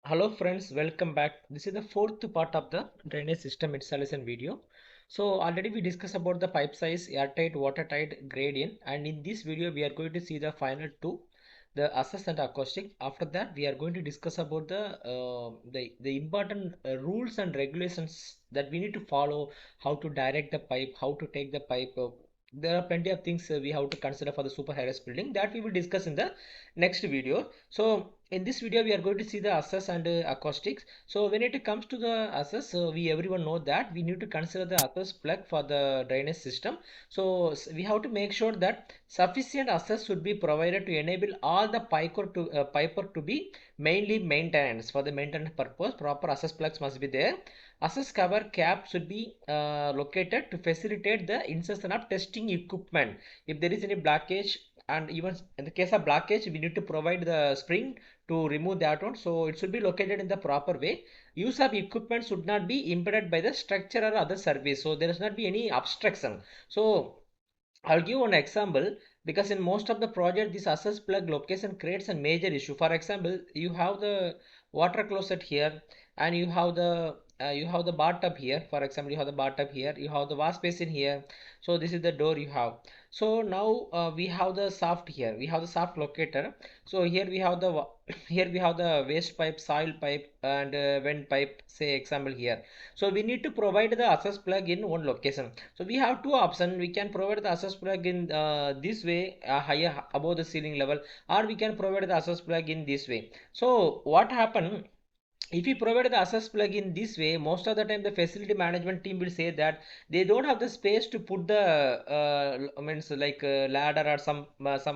Hello friends, welcome back. This is the fourth part of the drainage system installation video. So already we discussed about the pipe size, airtight, watertight, gradient, and in this video we are going to see the final two, the assess and acoustic. After that we are going to discuss about the important rules and regulations that we need to follow, how to direct the pipe, how to take the pipe. There are plenty of things we have to consider for the super high rise building that we will discuss in the next video. So in this video we are going to see the assess and acoustics. So when it comes to the assess, we everyone know that we need to consider the assess plug for the drainage system. So we have to make sure that sufficient assess should be provided to enable all the piper to be mainly maintenance. For the maintenance purpose, proper assess plugs must be there. Assess cover cap should be located to facilitate the insertion of testing equipment. If there is any blockage, and even in the case of blockage, we need to provide the spring to remove that one. So it should be located in the proper way. Use of equipment should not be impeded by the structure or other service. So there should not be any obstruction. So I'll give one example, because in most of the project this access plug location creates a major issue. For example, you have the water closet here, and you have the bathtub here. For example, you have the bathtub here, you have the wash basin here. So this is the door you have. So now we have the shaft here. We have the shaft locator. So here we have the here we have the waste pipe, soil pipe, and vent pipe. Say example here. So we need to provide the access plug in one location. So we have two options. We can provide the access plug in this way, higher above the ceiling level, or we can provide the access plug in this way. So what happened? If we provide the access plug in this way, most of the time the facility management team will say that they don't have the space to put the means like ladder or some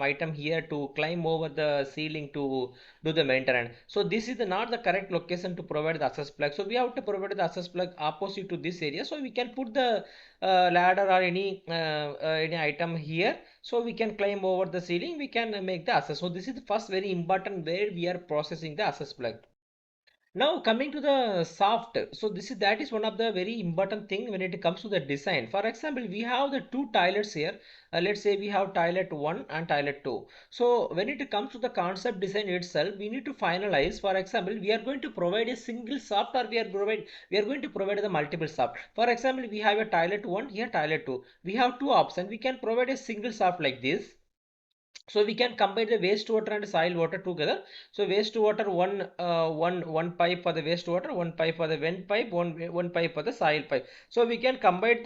item here to climb over the ceiling to do the maintenance. So this is not the correct location to provide the access plug. So we have to provide the access plug opposite to this area, so we can put the ladder or any item here, so we can climb over the ceiling, we can make the access. So this is the first very important where we are processing the access plug. Now coming to the soft, so this is that is one of the very important thing when it comes to the design. For example, we have the two toilets here. Let's say we have toilet 1 and toilet 2. So when it comes to the concept design itself, we need to finalize. For example, we are going to provide a single soft, or we are going to provide the multiple soft. For example, we have a toilet 1 here, toilet 2. We have two options. We can provide a single soft like this, so we can combine the wastewater and soil water together. So wastewater one pipe for the wastewater, one pipe for the vent pipe, one pipe for the soil pipe. So we can combine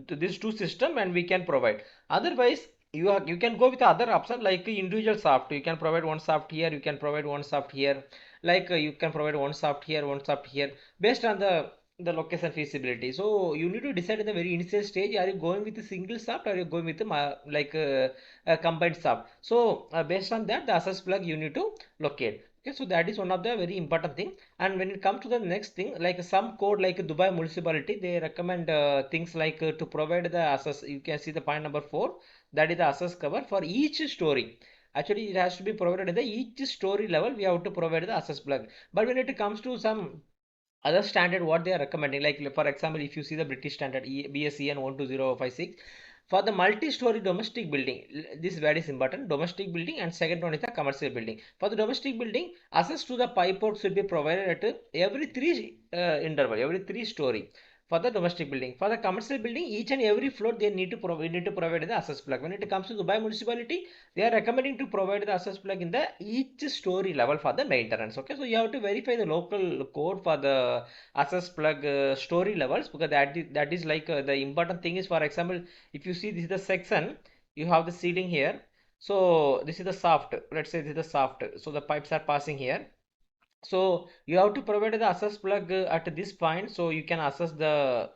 these two system and we can provide. Otherwise you can go with other option like individual shaft. You can provide one shaft here, you can provide one shaft here, like you can provide one shaft here, one shaft here, based on the location feasibility. So you need to decide in the very initial stage, are you going with a single shaft, or are you going with a combined shaft. So based on that, the access plug you need to locate. Okay, so that is one of the very important thing. And when it comes to the next thing, like some code like Dubai municipality, they recommend things like to provide the access. You can see the point number 4, that is the access cover for each story. Actually it has to be provided in the each story level, we have to provide the access plug. But when it comes to some other standard, what they are recommending, like for example, if you see the British standard BSEN 12056, for the multi-story domestic building, this word is important, domestic building, and second one is the commercial building. For the domestic building, access to the pipe port should be provided at every three interval, every three story. For the domestic building, for the commercial building, each and every floor they need to provide, need to provide the access plug. When it comes to Dubai municipality, they are recommending to provide the access plug in the each story level for the maintenance. Okay, so you have to verify the local code for the access plug story levels, because that is like the important thing is, for example, if you see this is the section, you have the ceiling here. So this is the shaft, let's say this is the shaft, so the pipes are passing here. So you have to provide the access plug at this point, so you can access the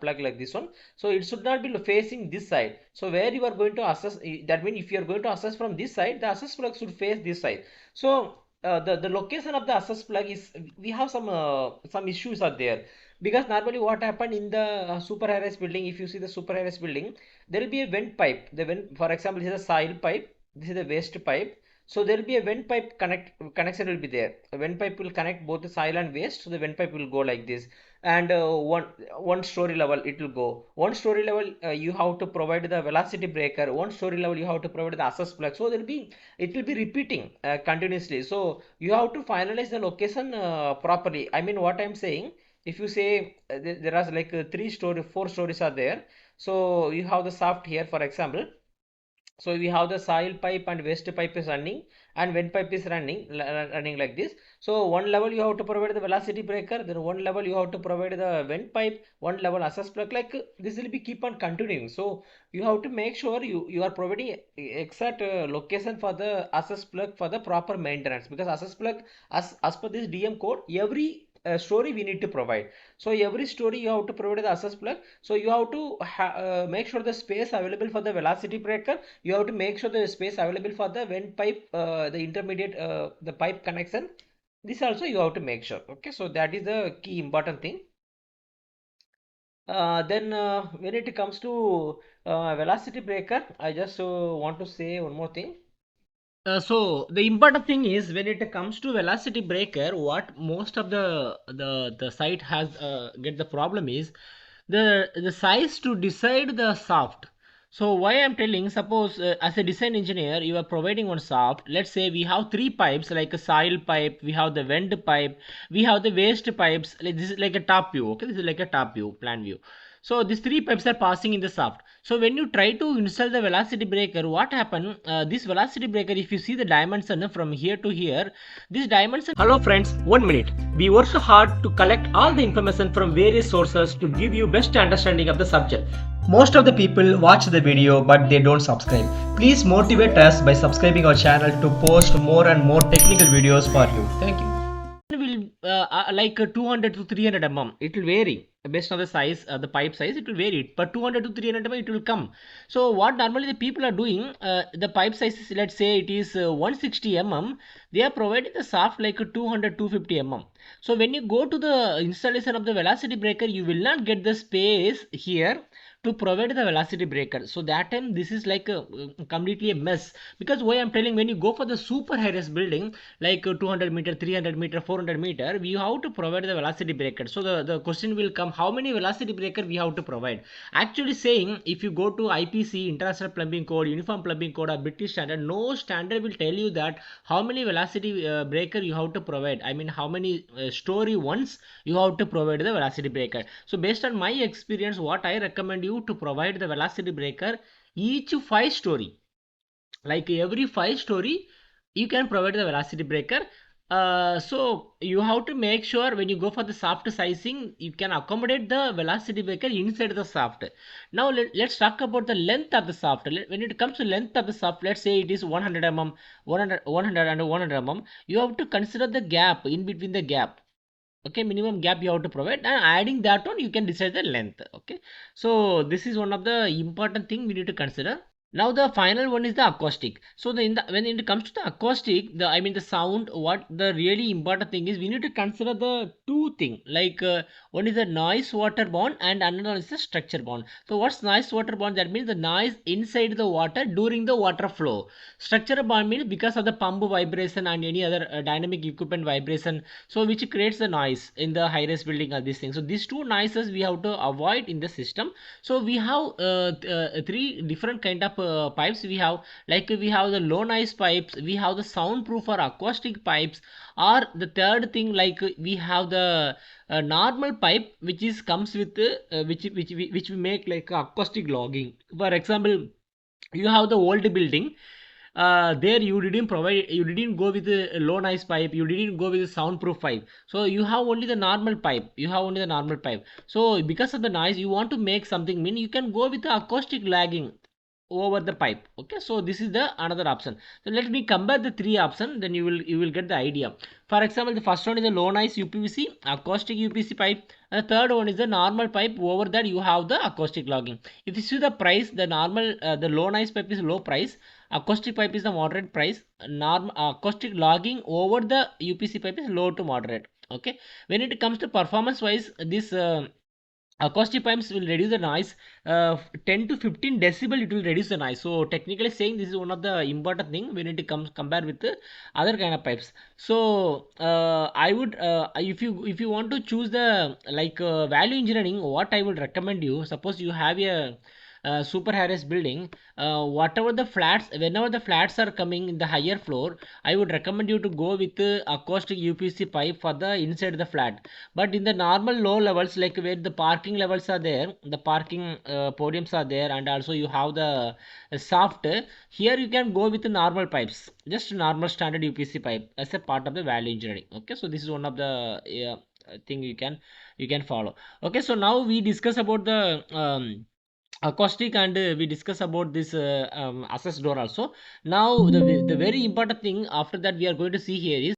plug like this one. So it should not be facing this side. So where you are going to access, that means if you are going to access from this side, the access plug should face this side. So the location of the access plug is, we have some issues are there, because normally what happened in the super high rise building, if you see the super high rise building, there will be a vent pipe. The vent, for example, this is a soil pipe, this is the waste pipe. So there will be a vent pipe connection will be there. A vent pipe will connect both the soil and waste. So the vent pipe will go like this, and one story level it will go. One story level you have to provide the velocity breaker. One story level you have to provide the access plug. So there will be it will be repeating continuously. So you have to finalize the location properly. I mean what I'm saying. If you say there are like three story, four stories are there. So you have the shaft here, for example. So we have the soil pipe and waste pipe is running, and vent pipe is running like this. So one level you have to provide the velocity breaker, then one level you have to provide the vent pipe, one level access plug. Like this will be keep on continuing. So you have to make sure you are providing exact location for the access plug for the proper maintenance, because access plug, as per this DM code, every story we need to provide. So every story you have to provide the access plug. So you have to make sure the space available for the velocity breaker. You have to make sure the space available for the vent pipe, the intermediate, the pipe connection. This also you have to make sure. Okay, so that is the key important thing. Then when it comes to velocity breaker, I just want to say one more thing. So the important thing is, when it comes to velocity breaker, what most of the site has get the problem is the size to decide the shaft. So why I'm telling, suppose as a design engineer you are providing one shaft. Let's say we have three pipes, like a soil pipe, we have the vent pipe, we have the waste pipes. Like this is like a top view. Okay, this is like a top view, plan view. So these three pipes are passing in the shaft. So when you try to install the velocity breaker, what happen? This velocity breaker, if you see the dimension from here to here, this dimension. Hello friends, 1 minute. We work hard to collect all the information from various sources to give you best understanding of the subject. Most of the people watch the video but they don't subscribe. Please motivate us by subscribing our channel to post more and more technical videos for you. Thank you. Will like 200 to 300 mm, it will vary based on the size, the pipe size, it will vary, but 200 to 300 mm it will come. So what normally the people are doing, the pipe size is, let's say it is 160 mm, they are providing the shaft like 200 250 mm. So when you go to the installation of the velocity breaker, you will not get the space here to provide the velocity breaker. So that time this is like a completely a mess. Because why I'm telling, when you go for the super high rise building like 200-meter, 300-meter, 400-meter, we have to provide the velocity breaker. So the question will come, how many velocity breaker we have to provide? Actually saying, if you go to IPC, International Plumbing Code, Uniform Plumbing Code, or British Standard, no standard will tell you that how many velocity breaker you have to provide. I mean how many story once you have to provide the velocity breaker. So based on my experience, what I recommend you to provide the velocity breaker each 5 story. Like every 5 story you can provide the velocity breaker. So you have to make sure when you go for the shaft sizing, you can accommodate the velocity breaker inside the shaft. Now let's talk about the length of the shaft. When it comes to length of the shaft, let's say it is 100 mm, 100 and 100 mm, you have to consider the gap in between the gap. Okay, minimum gap you have to provide, and adding that one you can decide the length. Okay, so this is one of the important thing we need to consider. Now the final one is the acoustic. So when it comes to the acoustic, the I mean the sound, what the really important thing is, we need to consider the two thing, like one is the noise water bond and another is the structure bond. So what's noise water bond? That means the noise inside the water during the water flow. Structure bond means because of the pump vibration and any other dynamic equipment vibration, so which creates the noise in the high rise building or this thing. So these two noises we have to avoid in the system. So we have three different kind of pipes. We have, like we have the low noise pipes, we have the soundproof or acoustic pipes, or the third thing, like we have the normal pipe which is comes with which we make like acoustic logging. For example, you have the old building, there you didn't go with a low noise pipe, you didn't go with a soundproof pipe, so you have only the normal pipe, so because of the noise you want to make something mean, you can go with the acoustic lagging over the pipe. Okay, so this is the another option. So let me compare the three options, then you will get the idea. For example, the first one is the low noise UPVC acoustic UPVC pipe, and the third one is the normal pipe. Over that you have the acoustic logging. If you see the price, the normal the low noise pipe is low price, acoustic pipe is the moderate price, normal acoustic logging over the UPC pipe is low to moderate. Okay, when it comes to performance wise, this Acoustic pipes will reduce the noise 10 to 15 decibel. It will reduce the noise. So technically saying, this is one of the important thing we need to compare with the other kind of pipes. So I would, if you want to choose the like value engineering, what I would recommend you, suppose you have a super high-rise building, whatever the flats, whenever the flats are coming in the higher floor, I would recommend you to go with acoustic UPC pipe for the inside the flat. But in the normal low levels, like where the parking levels are there, the parking podiums are there, and also you have the soft, here you can go with the normal pipes, just normal standard UPC pipe as a part of the value engineering. Okay, so this is one of the thing you can follow. Okay, so now we discuss about the acoustic, and we discuss about this access door also. Now the very important thing after that we are going to see here is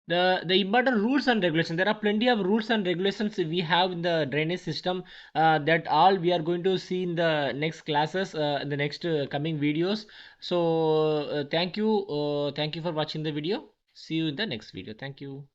the important rules and regulations. There are plenty of rules and regulations we have in the drainage system, that all we are going to see in the next classes, in the next coming videos. So thank you for watching the video. See you in the next video. Thank you.